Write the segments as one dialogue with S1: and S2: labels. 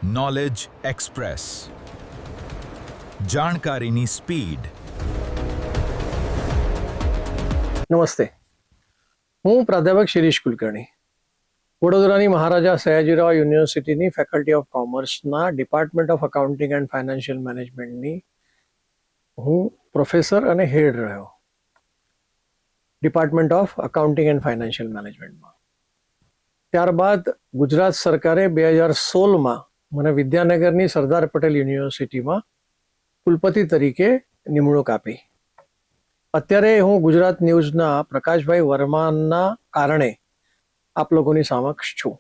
S1: Knowledge express, જાણકારીની speed.
S2: નમસ્તે, હું પ્રાધ્યાપક શિરીષ કુલકર્ણી, વડોદરાની મહારાજા સયાજીરાવ યુનિવર્સિટીની ફેકલ્ટી ઓફ કોમર્સના department of accounting and financial મેનેજમેન્ટની હું પ્રોફેસર અને હેડ રહ્યો department of accounting and financial મેનેજમેન્ટમાં. ત્યારબાદ ગુજરાત સરકારે 2016માં મને વિદ્યાનગરની સરદાર પટેલ યુનિવર્સિટીમાં કુલપતિ તરીકે નિમણૂક આપી. અત્યારે હું ગુજરાત ન્યૂઝના પ્રકાશભાઈ વર્માના કારણે આપ લોકોની સમક્ષ છું.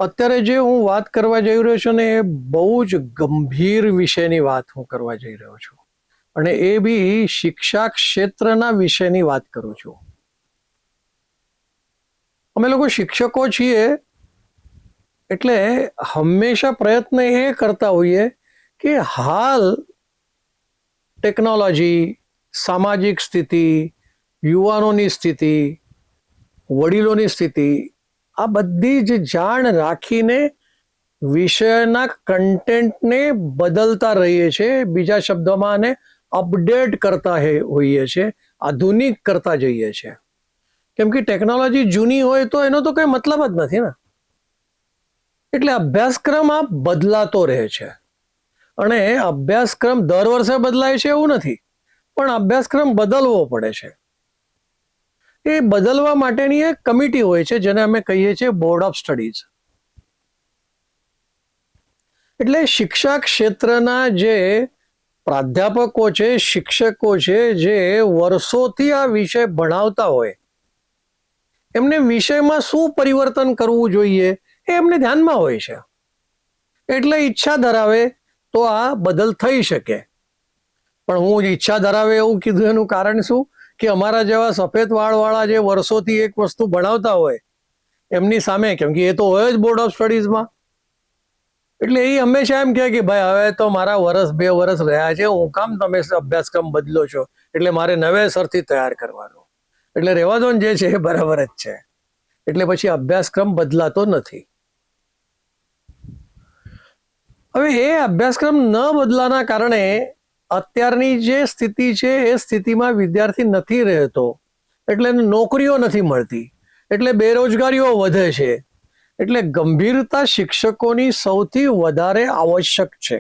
S2: અત્યારે જે હું વાત કરવા જઈ રહ્યો છું ને એ બહુ જ ગંભીર વિષયની વાત હું કરવા જઈ રહ્યો છું, અને એ બી શિક્ષા ક્ષેત્રના વિષયની વાત કરું છું. અમે લોકો શિક્ષકો છીએ એટલે હંમેશા પ્રયત્ન એ કરતા હોઈએ કે હાલ ટેકનોલોજી, સામાજિક સ્થિતિ, યુવાનોની સ્થિતિ, વડીલોની સ્થિતિ, આ બધી જ જાણ રાખીને વિષયના કન્ટેન્ટને બદલતા રહીએ છીએ. બીજા શબ્દોમાં આને અપડેટ કરતા હોઈએ છીએ, આધુનિક કરતા જઈએ છીએ. કેમ કે ટેકનોલોજી જૂની હોય તો એનો તો કંઈ મતલબ જ નથી ને. એટલે અભ્યાસક્રમ આ બદલાતો રહે છે, અને અભ્યાસક્રમ દર વર્ષે બદલાય છે એવું નથી, પણ અભ્યાસક્રમ બદલવો પડે છે. એ બદલવા માટેની એક કમિટી હોય છે જેને અમે કહીએ છીએ બોર્ડ ઓફ સ્ટડીઝ. એટલે શિક્ષા ક્ષેત્રના જે પ્રાધ્યાપકો છે, શિક્ષકો છે, જે વર્ષોથી આ વિષય ભણાવતા હોય, એમને વિષયમાં શું પરિવર્તન કરવું જોઈએ એ એમને ધ્યાનમાં હોય છે. એટલે ઈચ્છા ધરાવે તો આ બદલ થઈ શકે. પણ હું ઈચ્છા ધરાવે એવું કીધું એનું કારણ શું કે અમારા જેવા સફેદ વાળવાળા જે વર્ષોથી એક વસ્તુ ભણાવતા હોય એમની સામે, કેમ કે એ તો હોય જ બોર્ડ ઓફ સ્ટડીઝમાં, એટલે એ હંમેશા એમ કહે કે ભાઈ હવે તો મારા વર્ષ 2 વર્ષ રહ્યા છે, હું કામ તમે અભ્યાસક્રમ બદલો છો, એટલે મારે નવેસરથી તૈયાર કરવાનો. એટલે રહેવા દો ને, જે છે એ બરાબર જ છે. એટલે પછી અભ્યાસક્રમ બદલાતો નથી. હવે એ અભ્યાસક્રમ ન બદલાના કારણે અત્યારની જે સ્થિતિ છે એ સ્થિતિમાં વિદ્યાર્થી નથી રહેતો, એટલે નોકરીઓ નથી મળતી, એટલે બેરોજગારીઓ વધે છે. એટલે ગંભીરતા શિક્ષકોની સૌથી વધારે આવશ્યક છે.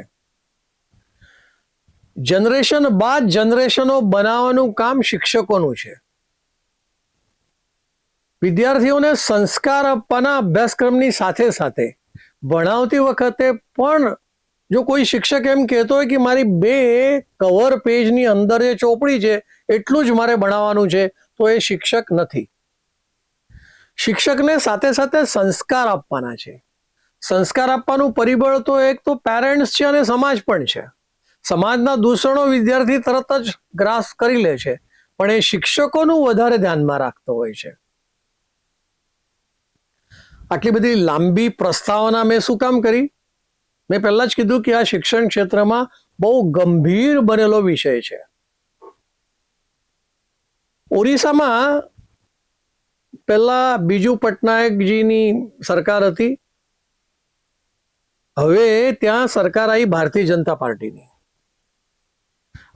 S2: જનરેશન બાદ જનરેશનો બનાવવાનું કામ શિક્ષકોનું છે. વિદ્યાર્થીઓને સંસ્કાર આપવાના અભ્યાસક્રમની સાથે સાથે ભણાવતી વખતે પણ જો કોઈ શિક્ષક એમ કહેતો હોય કે મારી 2 કવર પેજની અંદર જે ચોપડી છે એટલું જ મારે ભણાવવાનું છે, તો એ શિક્ષક નથી. શિક્ષકને સાથે સાથે સંસ્કાર આપવાના છે. સંસ્કાર આપવાનું પરિબળ તો એક તો પેરેન્ટ્સ છે અને સમાજ પણ છે. સમાજના દૂષણો વિદ્યાર્થી તરત જ ગ્રાસ કરી લે છે, પણ એ શિક્ષકોનું વધારે ધ્યાનમાં રાખતો હોય છે. આટલી બધી લાંબી પ્રસ્તાવના મેં શું કામ કરી? મેં પહેલા જ કીધું કે આ શિક્ષણ ક્ષેત્રમાં બહુ ગંભીર બનેલો વિષય છે. ઓરિસ્સામાં પહેલા બીજુ પટનાયકજીની સરકાર હતી. હવે ત્યાં સરકાર આવી ભારતીય જનતા પાર્ટીની.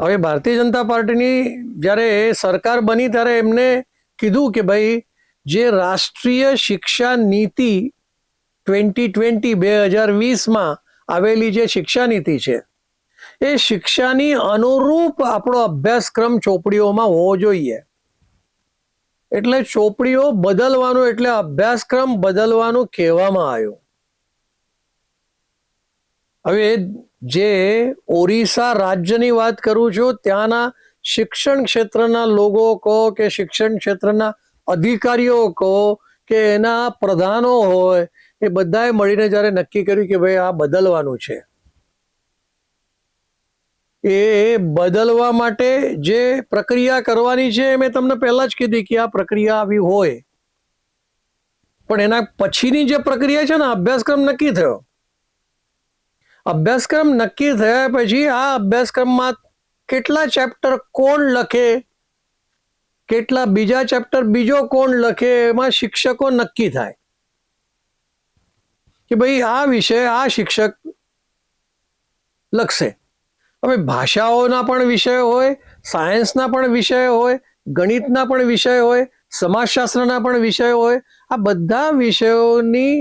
S2: હવે ભારતીય જનતા પાર્ટીની જ્યારે સરકાર બની ત્યારે એમને કીધું કે ભાઈ જે રાષ્ટ્રીય શિક્ષા નીતિ 2020માં આવેલી જે શિક્ષા નીતિ છે એ શિક્ષાની અનુરૂપ આપણો અભ્યાસક્રમ ચોપડીઓમાં હોવો જોઈએ. એટલે ચોપડીઓ બદલવાનું, એટલે અભ્યાસક્રમ બદલવાનું કહેવામાં આવ્યું. હવે જે ઓરિસ્સા રાજ્યની વાત કરું છું, ત્યાંના શિક્ષણ ક્ષેત્રના લોકો કહો કે શિક્ષણ ક્ષેત્રના અધિકારીઓ કહો કે એના પ્રધાનો હોય, એ બધાએ મળીને જ્યારે નક્કી કર્યું કે ભાઈ આ બદલવાનું છે, એ બદલવા માટે જે પ્રક્રિયા કરવાની છે મેં તમને પહેલા જ કીધી કે આ પ્રક્રિયા આવી હોય, પણ એના પછીની જે પ્રક્રિયા છે ને, અભ્યાસક્રમ નક્કી થયો. અભ્યાસક્રમ નક્કી થયા પછી આ અભ્યાસક્રમમાં કેટલા ચેપ્ટર કોણ લખે, કેટલા બીજા ચેપ્ટર બીજો કોણ લખે, એમાં શિક્ષકો નક્કી થાય. કે ભાઈ આ વિષય આ શિક્ષક લખશે. હવે ભાષાઓના પણ વિષયો હોય, સાયન્સના પણ વિષયો હોય, ગણિતના પણ વિષય હોય, સમાજશાસ્ત્રના પણ વિષયો હોય. આ બધા વિષયોની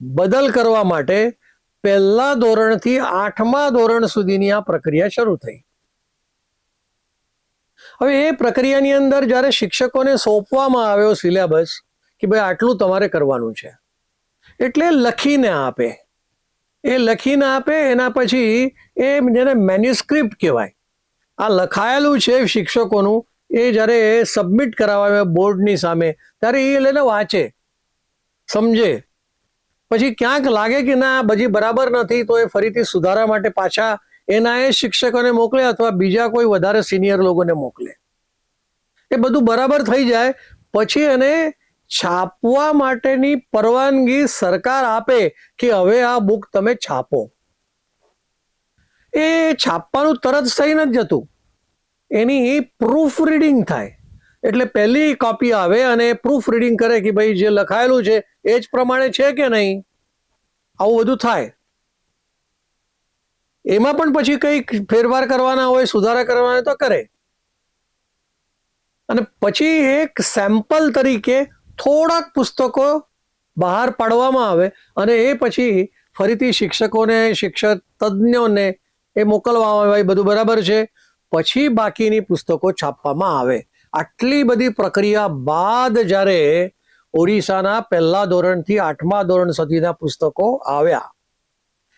S2: બદલ કરવા માટે પહેલા ધોરણથી 8મા ધોરણ સુધીની આ પ્રક્રિયા શરૂ થઈ. હવે એ પ્રક્રિયાની અંદર જ્યારે શિક્ષકોને સોંપવામાં આવ્યો સિલેબસ કે ભાઈ આટલું તમારે કરવાનું છે, એટલે લખીને આપે. એ લખીને આપે, એના પછી એ જેને મેન્યુસ્ક્રિપ્ટ કહેવાય, આ લખાયેલું છે શિક્ષકોનું, એ જ્યારે સબમિટ કરાવે બોર્ડની સામે ત્યારે એ લઈને વાંચે, સમજે. પછી ક્યાંક લાગે કે ના બજી બરાબર નથી તો એ ફરીથી સુધારા માટે પાછા એના એ શિક્ષકોને મોકલે અથવા બીજા કોઈ વધારે સિનિયર લોકોને મોકલે. એ બધું બરાબર થઈ જાય પછી એને છાપવા માટેની પરવાનગી સરકાર આપે કે હવે આ બુક તમે છાપો. એ છાપવાનું તરત થઈ નથી જતું, એની પ્રૂફ રીડિંગ થાય. એટલે પહેલી કોપી આવે અને પ્રૂફ રીડિંગ કરે કે ભાઈ જે લખાયેલું છે એ જ પ્રમાણે છે કે નહીં. આવું બધું થાય. એમાં પણ પછી કંઈક ફેરફાર કરવાના હોય, સુધારા કરવાના તો કરે. અને પછી એક સેમ્પલ તરીકે થોડાક પુસ્તકો બહાર પાડવામાં આવે અને એ પછી ફરીથી શિક્ષકોને, શિક્ષક તજ્ઞોને એ મોકલવામાં આવે. બધું બરાબર છે, પછી બાકીની પુસ્તકો છાપવામાં આવે. આટલી બધી પ્રક્રિયા બાદ જ્યારે ઓડિશાના પહેલા ધોરણથી 8મા ધોરણ સુધીના પુસ્તકો આવ્યા,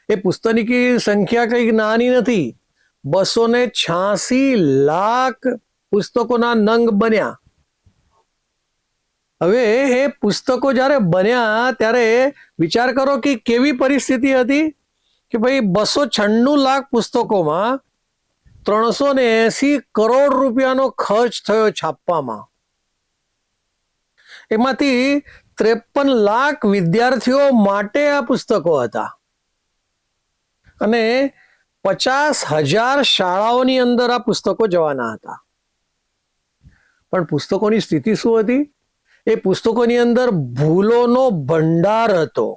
S2: એ પુસ્તકની સંખ્યા કંઈક નાની નથી. 286 લાખ પુસ્તકોના નંગ બન્યા. હવે એ પુસ્તકો જ્યારે બન્યા ત્યારે વિચાર કરો કે કેવી પરિસ્થિતિ હતી કે ભાઈ 296 લાખ પુસ્તકોમાં 380 કરોડ રૂપિયાનો ખર્ચ થયો છાપવામાં. એમાંથી 53 લાખ વિદ્યાર્થીઓ માટે આ પુસ્તકો હતા અને 50,000 શાળાઓની અંદર આ પુસ્તકો જવાના હતા. પણ પુસ્તકોની સ્થિતિ શું હતી? એ પુસ્તકોની અંદર ભૂલોનો ભંડાર હતો.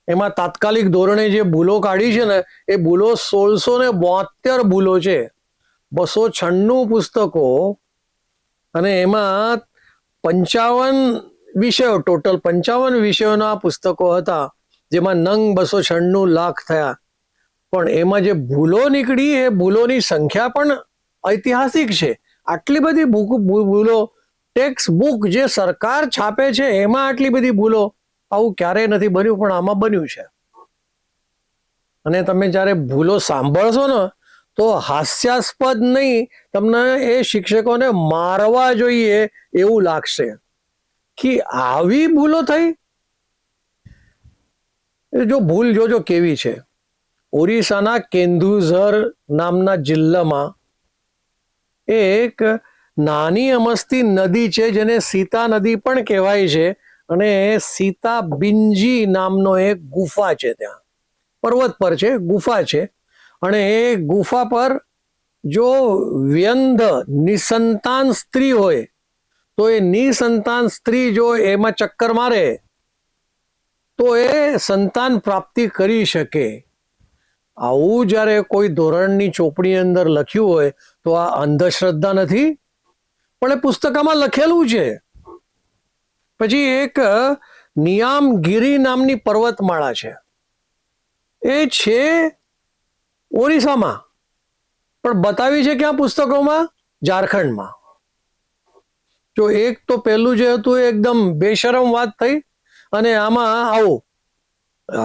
S2: એમાં તાત્કાલિક ધોરણે જે ભૂલો કાઢી છે ને એ ભૂલો 1672 ભૂલો છે. 296 પુસ્તકો અને એમાં 55 વિષયો, ટોટલ 55 વિષયોના પુસ્તકો હતા, જેમાં નંગ 296 લાખ થયા. પણ એમાં જે ભૂલો નીકળી એ ભૂલોની સંખ્યા પણ ઐતિહાસિક છે. આટલી બધી ભૂલો, ટેક્સ્ટ બુક જે સરકાર છાપે છે એમાં આટલી બધી ભૂલો, આવું ક્યારેય નથી બન્યું, પણ આમાં બન્યું છે. અને તમે જ્યારે ભૂલો સાંભળશો ને તો હાસ્યાસ્પદ નહીં, તમને એ શિક્ષકોને મારવા જોઈએ એવું લાગશે કે આવી ભૂલો થઈ. જો ભૂલ જોજો કેવી છે. ઓરિસ્સાના કેન્દુઝર નામના જિલ્લામાં એક નાની અમસ્તી નદી છે જેને સીતા નદી પણ કહેવાય છે, અને સીતા બિંજી નામનો એક ગુફા છે. ત્યાં પર્વત પર છે, ગુફા છે, અને એ ગુફા પર જો વ્યંધ નિસંતાન સ્ત્રી હોય તો એ નિસંતાન સ્ત્રી જો એમાં ચક્કર મારે તો એ સંતાન પ્રાપ્તિ કરી શકે. આવું જ્યારે કોઈ ધોરણની ચોપડી અંદર લખ્યું હોય તો આ અંધશ્રદ્ધા નથી, પણ એ પુસ્તકમાં લખેલું છે. પછી એક નિયામગીરી નામની પર્વતમાળા છે, એ છે ઓરિસ્સામાં, પણ બતાવી છે ક્યાં પુસ્તકોમાં? ઝારખંડમાં. જો એક તો પહેલું જે હતું એ એકદમ બેશરમ વાત થઈ, અને આમાં આવું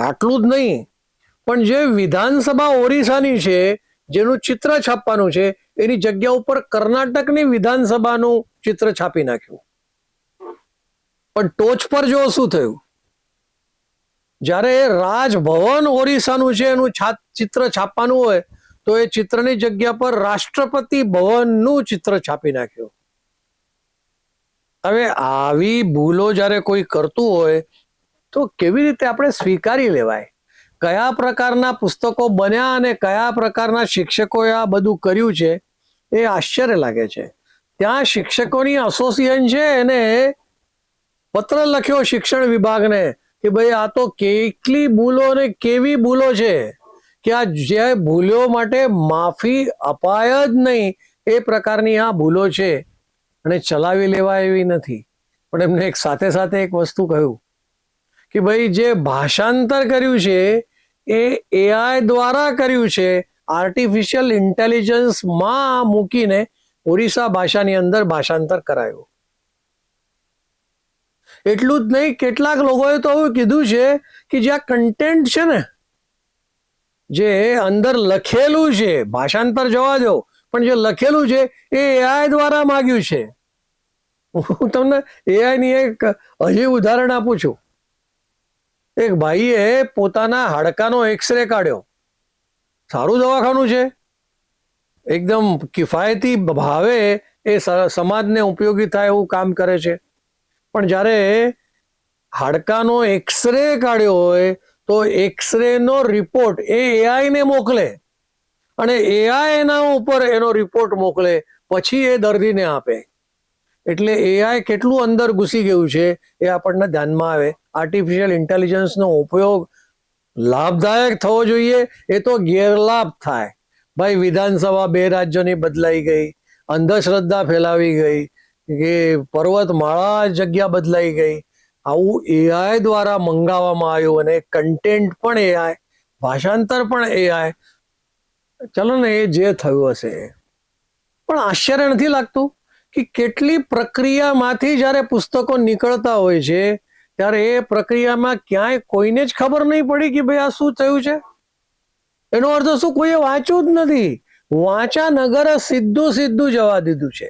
S2: આટલું જ નહીં, પણ જે વિધાનસભા ઓરિસ્સાની છે જેનું ચિત્ર છાપવાનું છે એની જગ્યા ઉપર કર્ણાટકની વિધાનસભાનું ચિત્ર છાપી નાખ્યું. પણ ટોચ પર જો શું થયું, જ્યારે રાજભવન ઓરિસ્સાનું છે એનું ચિત્ર છાપવાનું હોય તો એ ચિત્રની જગ્યા પર રાષ્ટ્રપતિ ભવનનું ચિત્ર છાપી નાખ્યું. હવે આવી ભૂલો જ્યારે કોઈ કરતું હોય તો કેવી રીતે આપણે સ્વીકારી લેવાય? કયા પ્રકારના પુસ્તકો બન્યા અને કયા પ્રકારના શિક્ષકોએ આ બધું કર્યું છે એ આશ્ચર્ય લાગે છે. ત્યાં શિક્ષકોની એસોસિએશન છે એને પત્ર લખ્યો શિક્ષણ વિભાગને કે ભાઈ આ તો કેટલી ભૂલો અને કેવી ભૂલો છે કે આ જે ભૂલો માટે માફી અપાય જ નહીં એ પ્રકારની આ ભૂલો છે અને ચલાવી લેવાય એવી નથી. પણ એમને એક સાથે સાથે એક વસ્તુ કહ્યું કે ભાઈ જે ભાષાંતર કર્યું છે એ એઆઈ દ્વારા કર્યું છે, આર્ટિફિશિયલ ઇન્ટેલિજન્સમાં મૂકીને ઓરિસ્સા ભાષાની અંદર ભાષાંતર કરાયું. એટલું જ નહીં, કેટલાક લોકોએ તો એવું કીધું છે કે જે આ કન્ટેન્ટ છે ને, જે અંદર લખેલું છે, ભાષાંતર જવા દો, પણ જે લખેલું છે એ એઆઈ દ્વારા માગ્યું છે. હું તમને એઆઈ ની એક હજી ઉદાહરણ આપું છું. એક ભાઈએ પોતાના હાડકાનો એક્સરે કાઢ્યો. સારું દવાખાનું છે, એકદમ કિફાયતી ભાવે એ સમાજને ઉપયોગી થાય એવું કામ કરે છે. પણ જ્યારે હાડકાનો એક્સરે કાઢ્યો હોય તો એક્સરે નો રિપોર્ટ એ એઆઈ ને મોકલે અને એઆઈ એના ઉપર એનો રિપોર્ટ મોકલે, પછી એ દર્દીને આપે. એટલે એઆઈ કેટલું અંદર ઘૂસી ગયું છે એ આપણને ધ્યાનમાં આવે. આર્ટિફિશિયલ ઇન્ટેલિજન્સનો ઉપયોગ લાભદાયક થવો જોઈએ, એ તો ગેરલાભ થાય. ભાઈ વિધાનસભા 2 રાજ્યોની બદલાઈ ગઈ, અંધશ્રદ્ધા ફેલાવી ગઈ, કે પર્વતમાળા જગ્યા બદલાઈ ગઈ. આવું એઆઈ દ્વારા મંગાવવામાં આવ્યું અને કન્ટેન્ટ પણ એઆઈ, ભાષાંતર પણ એઆઈ. ચલો ને, એ જે થયું હશે. પણ આશ્ચર્ય નથી લાગતું કે કેટલી પ્રક્રિયામાંથી જ્યારે પુસ્તકો નીકળતા હોય છે ત્યારે એ પ્રક્રિયામાં ક્યાંય કોઈને જ ખબર નહીં પડી કે ભાઈ આ શું થયું છે. એનો અર્થ શું? કોઈએ વાંચ્યું જ નથી. વાંચા નગર સીધું જવા દીધું છે.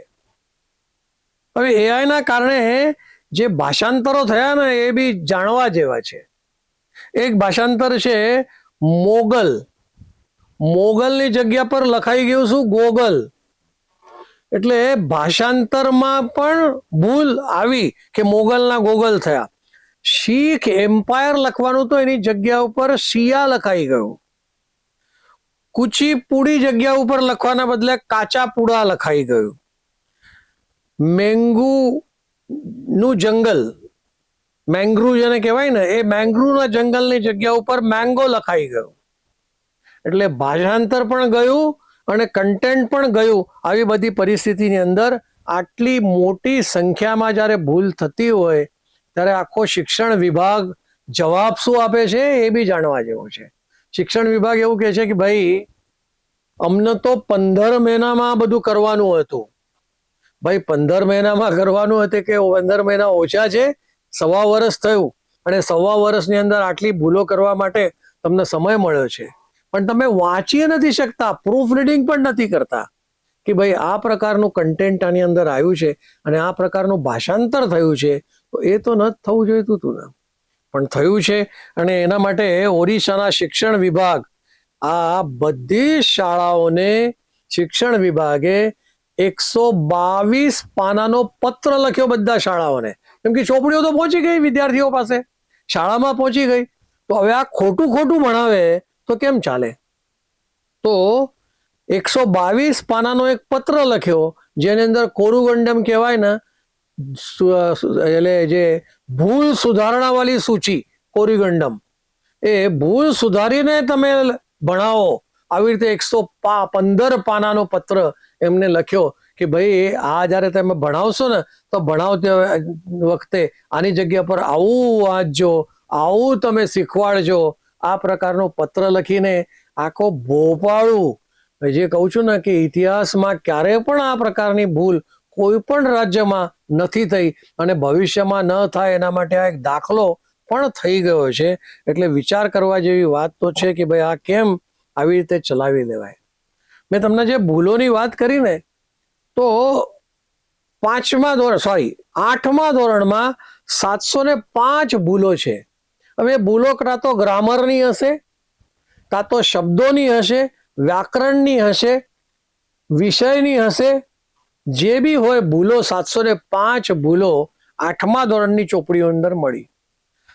S2: હવે એઆઈ ના કારણે જે ભાષાંતરો થયા ને એ બી જાણવા જેવા છે. એક ભાષાંતર છે મોગલ. મોગલની જગ્યા પર લખાઈ ગયું શું? ગોગલ. એટલે ભાષાંતરમાં પણ ભૂલ આવી કે મોગલના ગોગલ થયા. શીખ એમ્પાયર લખવાનું તો એની જગ્યા ઉપર શિયા લખાઈ ગયું. કુચીપુડી જગ્યા ઉપર લખવાના બદલે કાચા પુડા લખાઈ ગયું. મેંગુ નું જંગલ, મેંગ્રુ જેને કહેવાય ને, એ મેંગ્રુના જંગલની જગ્યા ઉપર મેંગો લખાઈ ગયું. એટલે ભાષાંતર પણ ગયું અને કન્ટેન્ટ પણ ગયું. આવી બધી પરિસ્થિતિની અંદર આટલી મોટી સંખ્યામાં જ્યારે ભૂલ થતી હોય ત્યારે આખો શિક્ષણ વિભાગ જવાબ શું આપે છે એ બી જાણવા જેવું છે. શિક્ષણ વિભાગ એવું કહે છે કે ભાઈ અમને તો 15 મહિનામાં આ બધું કરવાનું હતું. ભાઈ 15 મહિનામાં કરવાનું હતું કે 15 મહિના ઓછા છે? 1.25 વર્ષ થયું અને 1.25 વર્ષની અંદર આટલી ભૂલો કરવા માટે તમને સમય મળ્યો છે, પણ તમે વાંચી નથી શકતા, પ્રૂફ રીડિંગ પણ નથી કરતા કે ભાઈ આ પ્રકારનું કન્ટેન્ટ આની અંદર આવ્યું છે અને આ પ્રકારનું ભાષાંતર થયું છે. તો એ તો ન થવું જોઈતું હતું ને, પણ થયું છે. અને એના માટે ઓરિસ્સાના શિક્ષણ વિભાગ આ બધી શાળાઓને શિક્ષણ વિભાગે 122 પાનાનો પત્ર લખ્યો બધા શાળાઓને. કેમ કે ચોપડીઓ તો પહોંચી ગઈ વિદ્યાર્થીઓ પાસે, શાળામાં પહોંચી ગઈ. તો હવે આ ખોટું ભણાવે તો કેમ ચાલે? તો 122 પાનાનો એક પત્ર લખ્યો જેની અંદર કોરુગંડમ કહેવાય ને, એટલે જે ભૂલ સુધારણા વાળી સૂચિ કોરુગંડમ, એ ભૂલ સુધારીને તમે ભણાવો. આવી રીતે 115 પાનાનો પત્ર એમને લખ્યો કે ભાઈ આ જ્યારે તમે ભણાવશો ને તો ભણાવતી વખતે આની જગ્યા પર આવું વાંચજો, આવું તમે શીખવાડજો. આ પ્રકારનો પત્ર લખીને આખો ભોપાળું, જે કહું છું ને કે ઇતિહાસમાં ક્યારે પણ આ પ્રકારની ભૂલ કોઈ પણ રાજ્યમાં નથી થઈ અને ભવિષ્યમાં ન થાય એના માટે આ એક દાખલો પણ થઈ ગયો છે. એટલે વિચાર કરવા જેવી વાત તો છે કે ભાઈ આ કેમ આવી રીતે ચલાવી લેવાય. મેં તમને જે ભૂલોની વાત કરી ને, તો 8મા ધોરણમાં 705 ભૂલો છે. હવે ભૂલો કાં તો ગ્રામરની હશે, કાં તો શબ્દોની હશે, વ્યાકરણની હશે, વિષયની હશે. જે બી હોય ભૂલો, 705 ભૂલો 8મા ધોરણની ચોપડીઓ અંદર મળી.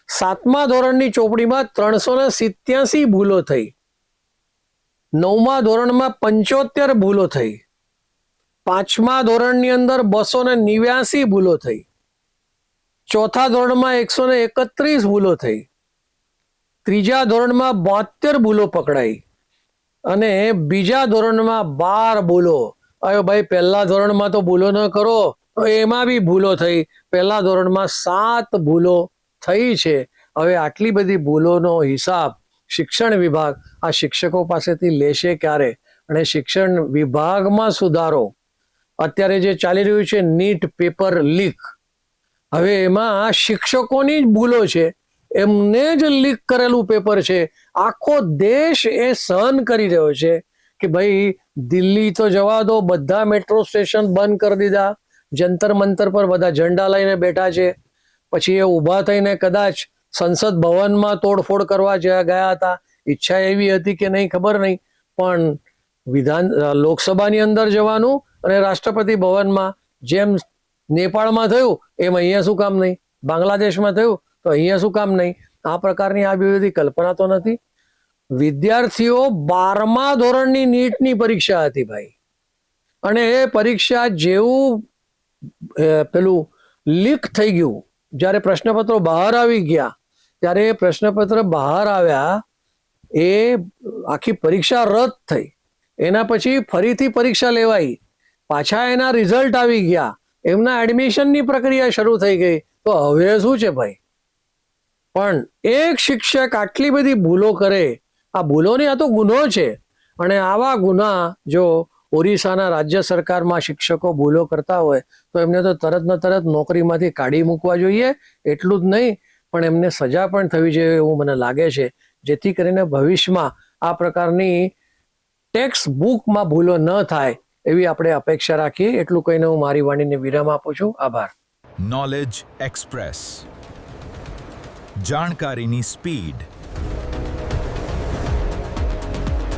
S2: 7મા ધોરણની ચોપડીમાં 387 ભૂલો થઈ. 9મા ધોરણમાં 75 ભૂલો થઈ. 5મા ધોરણની અંદર 289 ભૂલો થઈ. ચોથા ધોરણમાં 131 ભૂલો થઈ, ત્રીજા ધોરણમાં 72 ભૂલો પકડાઈ અને બીજા ધોરણમાં 12 ભૂલો. હવે ભાઈ પહેલા ધોરણમાં તો ભૂલો ન કરો તો એમાં બી ભૂલો થઈ. પહેલા ધોરણમાં 7 ભૂલો થઈ છે. હવે આટલી બધી ભૂલોનો હિસાબ શિક્ષણ વિભાગ આ શિક્ષકો પાસેથી લેશે ક્યારે? અને શિક્ષણ વિભાગમાં સુધારો. અત્યારે જે ચાલી રહ્યું છે નીટ પેપર લીક, હવે એમાં શિક્ષકોની જ ભૂલો છે, એમને જ લીક કરેલું પેપર છે. આખો દેશ એ સહન કરી રહ્યો છે કે ભાઈ દિલ્હી તો જવા દો, બધા મેટ્રો સ્ટેશન બંધ કરી દીધા, જંતર મંતર પર બધા ઝંડા લઈને બેઠા છે. પછી એ ઊભા થઈને કદાચ સંસદ ભવનમાં તોડફોડ કરવા ગયા હતા. ઈચ્છા એવી હતી કે નહીં ખબર નહીં, પણ લોકસભાની અંદર જવાનું અને રાષ્ટ્રપતિ ભવનમાં જેમ નેપાળમાં થયું એમ અહીંયા શું કામ નહીં, બાંગ્લાદેશમાં થયું તો અહીંયા શું કામ નહીં? આ પ્રકારની આ બધી કલ્પના તો નથી. વિદ્યાર્થીઓ 12મા ધોરણની નીટની પરીક્ષા હતી ભાઈ, અને એ પરીક્ષા જેવું પેલું લીક થઈ ગયું, જ્યારે પ્રશ્નપત્રો બહાર આવી ગયા ત્યારે એ પ્રશ્નપત્ર બહાર આવ્યા, એ આખી પરીક્ષા રદ થઈ. એના પછી ફરીથી પરીક્ષા લેવાઈ, પાછા એના રિઝલ્ટ આવી ગયા, એમના એડમિશનની પ્રક્રિયા શરૂ થઈ ગઈ. તો હવે શું છે ભાઈ? પણ એક શિક્ષક આટલી બધી ભૂલો કરે, આ ભૂલોની આ તો ગુનો છે. અને આવા ગુના જો ઓરિસ્સાના રાજ્ય સરકારમાં શિક્ષકો ભૂલો કરતા હોય તો એમને તો તરત ને તરત નોકરીમાંથી કાઢી મૂકવા જોઈએ. એટલું જ નહીં પણ એમને સજા પણ થવી જોઈએ એવું મને લાગે છે, જેથી કરીને ભવિષ્યમાં આ પ્રકારની ટેક્સ્ટ બુકમાં ભૂલો ન થાય એવી આપણે અપેક્ષા રાખીએ. એટલું કહીને હું મારી વાણીને વિરામ આપું છું. આભાર.
S1: નોલેજ એક્સપ્રેસ, જાણકારીની સ્પીડ.